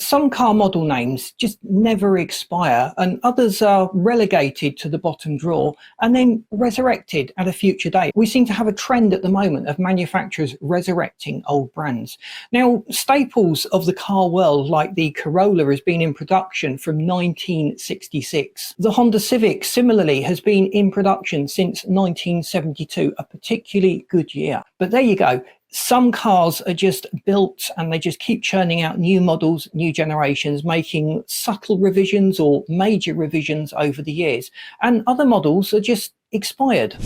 Some car model names just never expire, and others are relegated to the bottom drawer and then resurrected at a future date. We seem to have a trend at the moment of manufacturers resurrecting old brands. Now, staples of the car world like the Corolla has been in production from 1966. The Honda Civic similarly has been in production since 1972, a particularly good year. But there you go. Some cars are just built and they just keep churning out new models, new generations, making subtle revisions or major revisions over the years. And other models are just expired.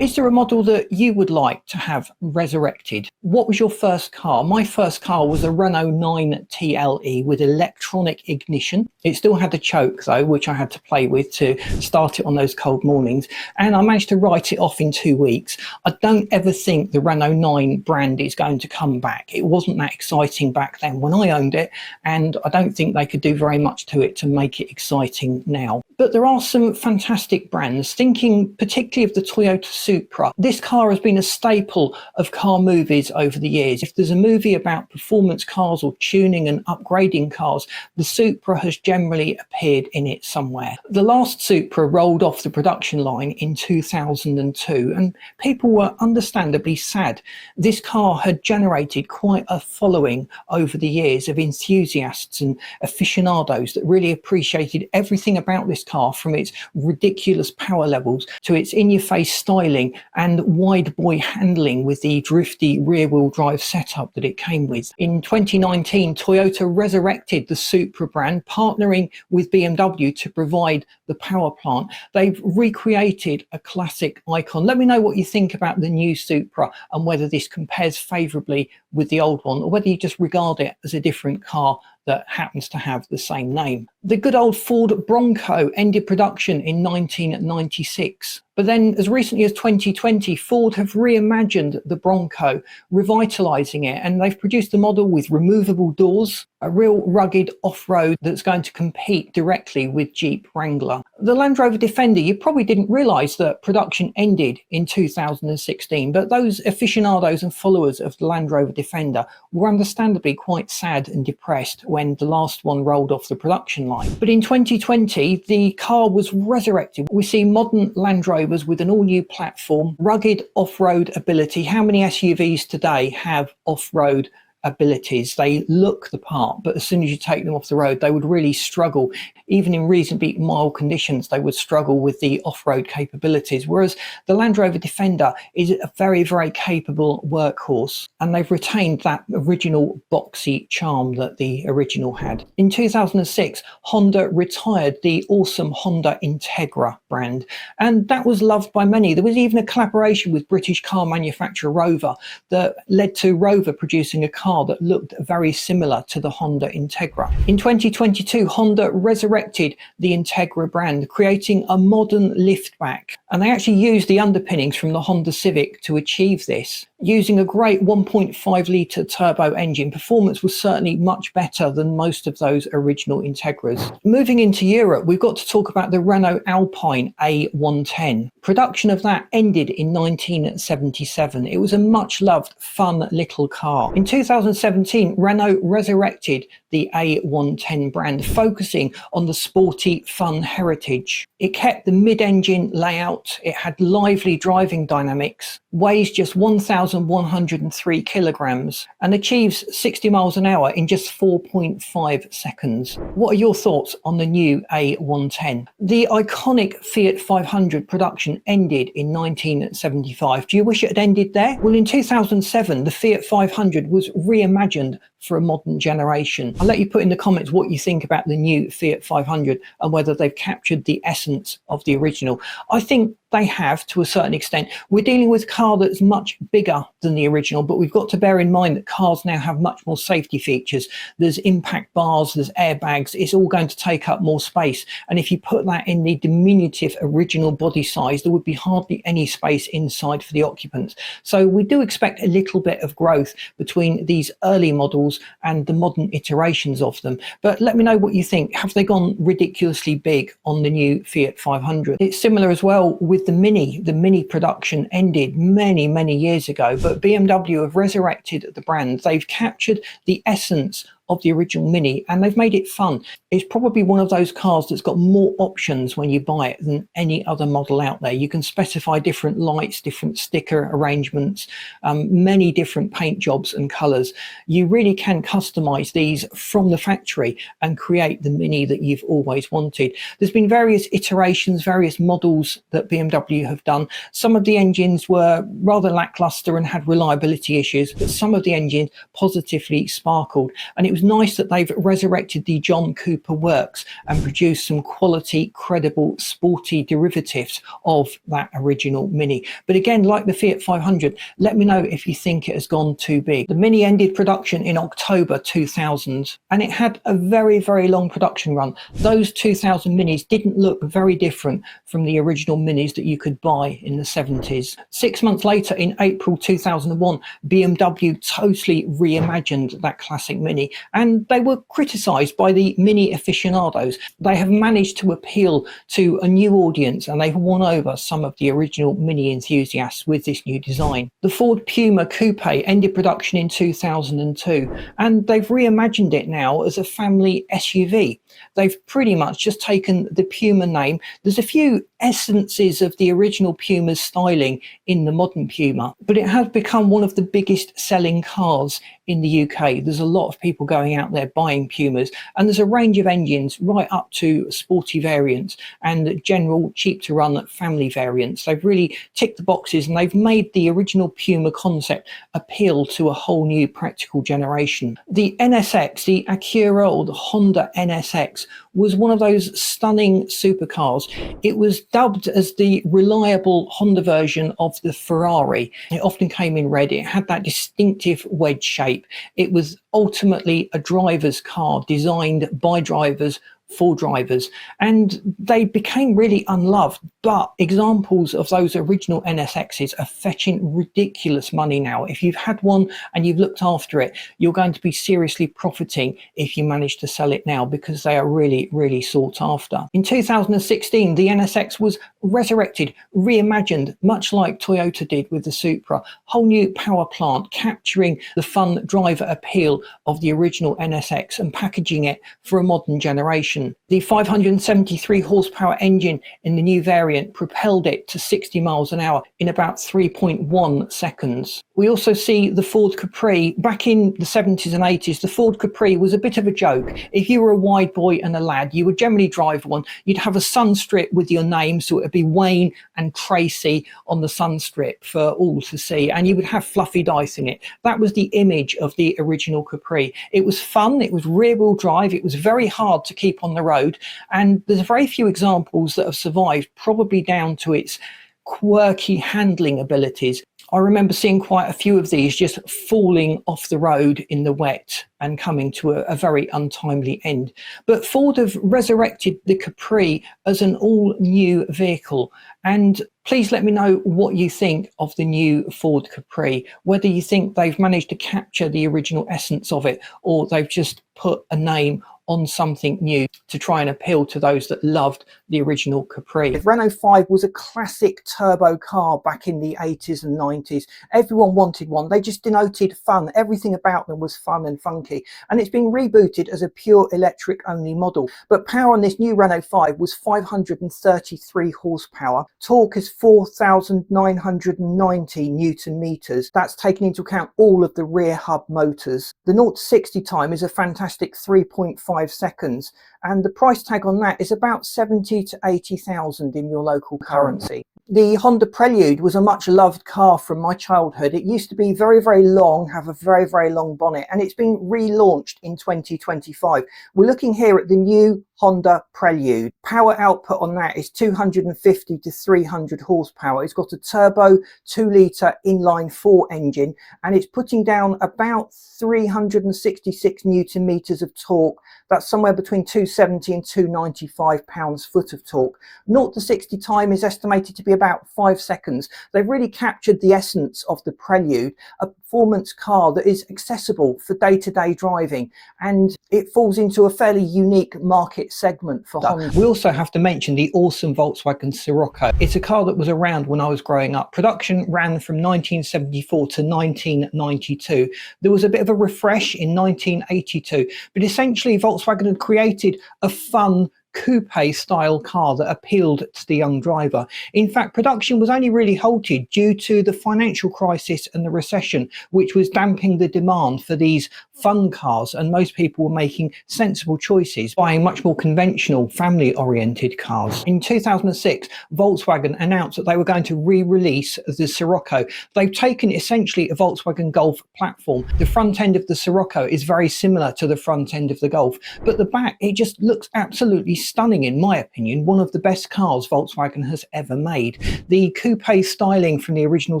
Is there a model that you would like to have resurrected? What was your first car? My first car was a Renault 9 TLE with electronic ignition. It still had the choke though, which I had to play with to start it on those cold mornings. And I managed to write it off in 2 weeks. I don't ever think the Renault 9 brand is going to come back. It wasn't that exciting back then when I owned it, and I don't think they could do very much to it to make it exciting now. But there are some fantastic brands, thinking particularly of the Toyota Supra. This car has been a staple of car movies over the years. If there's a movie about performance cars or tuning and upgrading cars, the Supra has generally appeared in it somewhere. The last Supra rolled off the production line in 2002, and people were understandably sad. This car had generated quite a following over the years of enthusiasts and aficionados that really appreciated everything about this car, from its ridiculous power levels to its in-your-face styling and wide boy handling with the drifty rear-wheel drive setup that it came with. In 2019, Toyota resurrected the Supra brand, partnering with BMW to provide the power plant. They've recreated a classic icon. Let me know what you think about the new Supra and whether this compares favourably with the old one, or whether you just regard it as a different car that happens to have the same name. The good old Ford Bronco ended production in 1996. But then as recently as 2020, Ford have reimagined the Bronco, revitalising it, and they've produced a model with removable doors, a real rugged off-road that's going to compete directly with Jeep Wrangler. The Land Rover Defender, you probably didn't realise that production ended in 2016, but those aficionados and followers of the Land Rover Defender were understandably quite sad and depressed when the last one rolled off the production line. But in 2020, the car was resurrected. We see modern Land Rovers with an all-new platform, rugged off-road ability. How many SUVs today have off-road abilities? They look the part, but as soon as you take them off the road, they would really struggle. Even in reasonably mild conditions, they would struggle with the off-road capabilities, whereas the Land Rover Defender is a very, very capable workhorse, and they've retained that original boxy charm that the original had. In 2006, Honda retired the awesome Honda Integra brand, and that was loved by many. There was even a collaboration with British car manufacturer Rover that led to Rover producing a car that looked very similar to the Honda Integra. In 2022, Honda resurrected the Integra brand, creating a modern liftback. And they actually used the underpinnings from the Honda Civic to achieve this. Using a great 1.5 litre turbo engine, performance was certainly much better than most of those original Integras. Moving into Europe, we've got to talk about the Renault Alpine A110. Production of that ended in 1977. It was a much loved, fun little car. In 2017, Renault resurrected the A110 brand, focusing on the sporty, fun heritage. It kept the mid-engine layout, it had lively driving dynamics, weighs just 1,103 kilograms, and achieves 60 miles an hour in just 4.5 seconds. What are your thoughts on the new A110? The iconic Fiat 500 production ended in 1975. Do you wish it had ended there? Well, in 2007, the Fiat 500 was reimagined for a modern generation. I'll let you put in the comments what you think about the new Fiat 500 and whether they've captured the essence of the original. I think they have, to a certain extent. We're dealing with a car that's much bigger than the original, but we've got to bear in mind that cars now have much more safety features. There's impact bars, there's airbags, it's all going to take up more space. And if you put that in the diminutive original body size, there would be hardly any space inside for the occupants. So we do expect a little bit of growth between these early models models and the modern iterations of them. But let me know what you think. Have they gone ridiculously big on the new Fiat 500? It's similar as well with the Mini. The Mini production ended many years ago, but BMW have resurrected the brand. They've captured the essence of the original Mini and they've made it fun. It's probably one of those cars that's got more options when you buy it than any other model out there. You can specify different lights, different sticker arrangements, many different paint jobs and colors. You really can customize these from the factory and create the Mini that you've always wanted. There's been various iterations, various models that BMW have done. Some of the engines were rather lackluster and had reliability issues, but some of the engines positively sparkled. And it was nice that they've resurrected the John Cooper works and produced some quality, credible, sporty derivatives of that original Mini. But again, like the Fiat 500, let me know if you think it has gone too big. The Mini ended production in October 2000 and it had a very long production run. Those 2000 Minis didn't look very different from the original Minis that you could buy in the 70s. 6 months later, in April 2001, BMW totally reimagined that classic Mini, and they were criticised by the Mini aficionados. They have managed to appeal to a new audience and they've won over some of the original Mini enthusiasts with this new design. The Ford Puma Coupe ended production in 2002 and they've reimagined it now as a family SUV. They've pretty much just taken the Puma name. There's a few essences of the original Puma's styling in the modern Puma, but it has become one of the biggest selling cars in the UK. There's a lot of people going out there buying Pumas, and there's a range of engines right up to sporty variants and general cheap to run family variants. They've really ticked the boxes and they've made the original Puma concept appeal to a whole new practical generation. The NSX, the Acura or the Honda NSX, was one of those stunning supercars. It was dubbed as the reliable Honda version of the Ferrari. It often came in red. It had that distinctive wedge shape. It was ultimately a driver's car designed by drivers for drivers, and they became really unloved. But examples of those original NSXs are fetching ridiculous money now. If you've had one and you've looked after it, you're going to be seriously profiting if you manage to sell it now, because they are really sought after. In 2016, the NSX was resurrected, reimagined, much like Toyota did with the Supra. Whole new power plant, capturing the fun driver appeal of the original NSX and packaging it for a modern generation. The 573 horsepower engine in the new variant propelled it to 60 miles an hour in about 3.1 seconds. We also see the Ford Capri. Back in the 70s and 80s, the Ford Capri was a bit of a joke. If you were a wide boy and a lad, you would generally drive one. You'd have a sun strip with your name, so it would be Wayne and Tracy on the sun strip for all to see, and you would have fluffy dice in it. That was the image of the original Capri. It was fun, it was rear-wheel drive, it was very hard to keep on the road, and there's very few examples that have survived, probably down to its quirky handling abilities. I remember seeing quite a few of these just falling off the road in the wet and coming to a very untimely end. But Ford have resurrected the Capri as an all-new vehicle. And please let me know what you think of the new Ford Capri, whether you think they've managed to capture the original essence of it, or they've just put a name on something new to try and appeal to those that loved the original Capri. The Renault 5 was a classic turbo car back in the 80s and 90s. Everyone wanted one. They just denoted fun. Everything about them was fun and funky. And it's been rebooted as a pure electric only model. But power on this new Renault 5 was 533 horsepower. Torque is 4,990 Newton meters. That's taking into account all of the rear hub motors. The 0 to 60 time is a fantastic 3.5 seconds, and the price tag on that is about 70 to 80,000 in your local currency. The Honda Prelude was a much loved car from my childhood. It used to be very long, have a very long bonnet, and it's been relaunched in 2025. We're looking here at the new Honda Prelude. Power output on that is 250 to 300 horsepower. It's got a turbo 2-litre inline-4 engine, and it's putting down about 366 newton meters of torque. That's somewhere between 270 and 295 pounds-foot of torque. 0 to 60 time is estimated to be about 5 seconds. They've really captured the essence of the Prelude, a performance car that is accessible for day-to-day driving, and it falls into a fairly unique market segment for Honda. We also have to mention the awesome Volkswagen Scirocco. It's a car that was around when I was growing up. Production ran from 1974 to 1992. There was a bit of a refresh in 1982, but essentially Volkswagen had created a fun coupe style car that appealed to the young driver. In fact, production was only really halted due to the financial crisis and the recession, which was damping the demand for these fun cars, and most people were making sensible choices, buying much more conventional, family oriented cars. In 2006, Volkswagen announced that they were going to re-release the Scirocco. They've taken essentially a Volkswagen Golf platform. The front end of the Scirocco is very similar to the front end of the Golf, but the back, it just looks absolutely stunning in my opinion. One of the best cars Volkswagen has ever made. The coupe styling from the original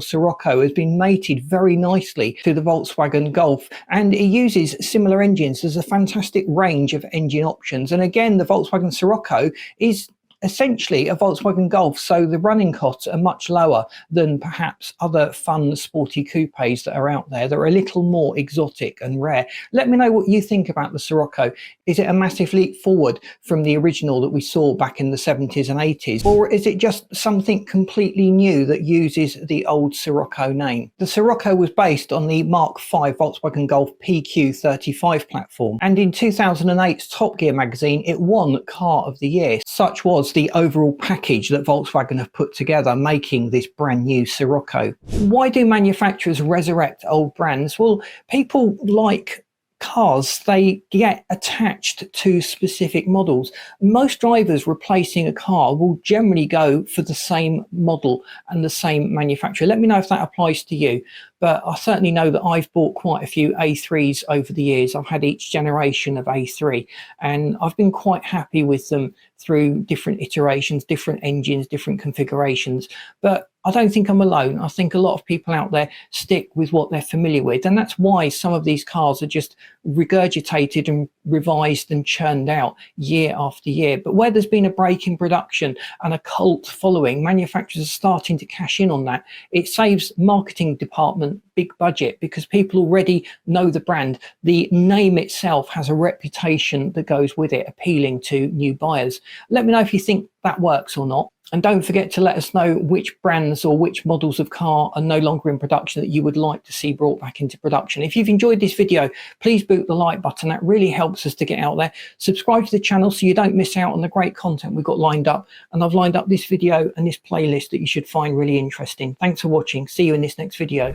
Scirocco has been mated very nicely to the Volkswagen Golf, and it uses similar engines. There's a fantastic range of engine options, and again the Volkswagen Scirocco is essentially a Volkswagen Golf, so the running costs are much lower than perhaps other fun sporty coupes that are out there. They're a little more exotic and rare. Let me know what you think about the Scirocco. Is it a massive leap forward from the original that we saw back in the 70s and 80s, or is it just something completely new that uses the old Scirocco name? The Scirocco was based on the Mark V Volkswagen Golf PQ35 platform, and in 2008's Top Gear magazine it won Car of the Year. Such was the overall package that Volkswagen have put together, making this brand new Scirocco. Why do manufacturers resurrect old brands? Well, people like cars, they get attached to specific models. Most drivers replacing a car will generally go for the same model and the same manufacturer. Let me know if that applies to you, but I certainly know that I've bought quite a few A3s over the years. I've had each generation of A3 and I've been quite happy with them through different iterations, different engines, different configurations. But I don't think I'm alone. I think a lot of people out there stick with what they're familiar with, and that's why some of these cars are just regurgitated and revised and churned out year after year. But where there's been a break in production and a cult following, manufacturers are starting to cash in on that. It saves marketing department big budget because people already know the brand. The name itself has a reputation that goes with it, appealing to new buyers. Let me know if you think that works or not. And don't forget to let us know which brands or which models of car are no longer in production that you would like to see brought back into production. If you've enjoyed this video, please boot the like button. That really helps us to get out there. Subscribe to the channel so you don't miss out on the great content we've got lined up. And I've lined up this video and this playlist that you should find really interesting. Thanks for watching. See you in this next video.